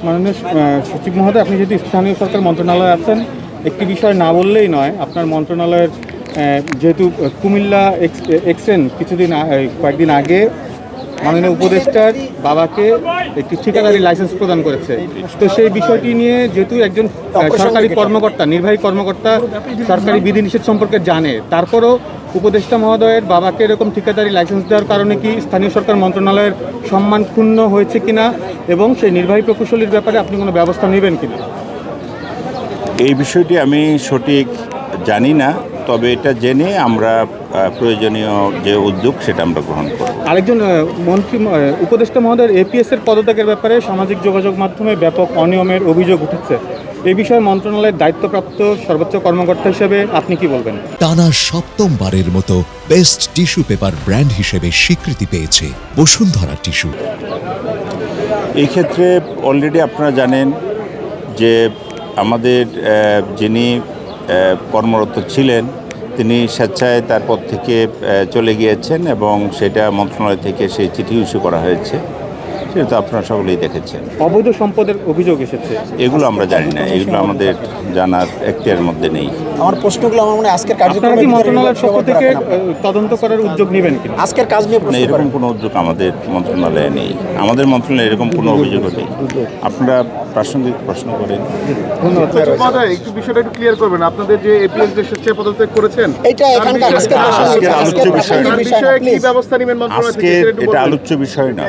মাননীয় সচিব মহোদয়, আপনি যেহেতু স্থানীয় সরকার মন্ত্রণালয়ে আছেন, একটি বিষয় না বললেই নয়। আপনার মন্ত্রণালয়ের যেহেতু কুমিল্লা এক্সেন কয়েকদিন আগে মাননীয় উপদেষ্টার বাবাকে একটি ঠিকাদারি লাইসেন্স প্রদান করেছে। তো সেই বিষয়টি নিয়ে যেহেতু একজন সরকারি কর্মকর্তা, নির্বাহী কর্মকর্তা সরকারি বিধিনিষেধ সম্পর্কে জানে, তারপরও উপদেষ্টা মহোদয়ের বাবাকে এরকম ঠিকাদারি লাইসেন্স দেওয়ার কারণে কি স্থানীয় সরকার মন্ত্রণালয়ের সম্মান ক্ষুণ্ণ হয়েছে কিনা এবং সেই নির্বাহী প্রকৌশলীর ব্যাপারে আপনি কোনো ব্যবস্থা নেবেন কিনা? এই বিষয়টি আমি সঠিক জানি না, তবে এটা জেনে আমরা প্রয়োজনীয় যে উদ্যোগ সেটা আমরা গ্রহণ করব। আরেকজন উপদেষ্টা মহোদয়ের এপিএসের পদত্যাগের ব্যাপারে সামাজিক যোগাযোগ মাধ্যমে ব্যাপক অনিয়মের অভিযোগ উঠেছে। এই বিষয়ে মন্ত্রণালয়ের দায়িত্বপ্রাপ্ত সর্বোচ্চ কর্মকর্তা হিসেবে আপনি কি বলবেন? টানা সপ্তমবারের মতো বেস্ট টিস্যু পেপার ব্র্যান্ড হিসেবে স্বীকৃতি পেয়েছে বসুন্ধরা টিস্যু। এই ক্ষেত্রে অলরেডি আপনারা জানেন যে আমাদের যিনি কর্মরত ছিলেন তিনি স্বেচ্ছায় তার পদ থেকে চলে গিয়েছেন এবং সেটা মন্ত্রণালয় থেকে সেই চিঠি ইস্যু করা হয়েছে, সেটা তো আপনারা সকলেই দেখেছেন। অবৈধ সম্পদের অভিযোগ এসেছে, এগুলো আমরা জানি না, এগুলো আমাদের জানার এখতিয়ারের মধ্যে নেই। আমার প্রশ্নগুলো আমার মনে আজকের আপনারা কি মন্ত্রণালয়ের পক্ষ থেকে তদন্ত করার উদ্যোগ নেবেন কিনা? আজকের কাজ নিয়ে না, এরকম কোনো উদ্যোগ আমাদের মন্ত্রণালয়ে নেই। আমাদের মন্ত্রণালয়ে এরকম কোনো অভিযোগ নেই। আপনারা প্রাসঙ্গিক প্রশ্ন করেন। ধন্যবাদ। একটু বিষয়টা একটু ক্লিয়ার করবেন, আপনাদের যে এপিএস স্বেচ্ছায় পদত্যাগ করেছেন এটা এখানকার আজকের আলোচ্য বিষয় না। বিষয়ে কি ব্যবস্থা নেবেন মন্ত্রণালয় থেকে? আজকে এটা আলোচ্য বিষয় না।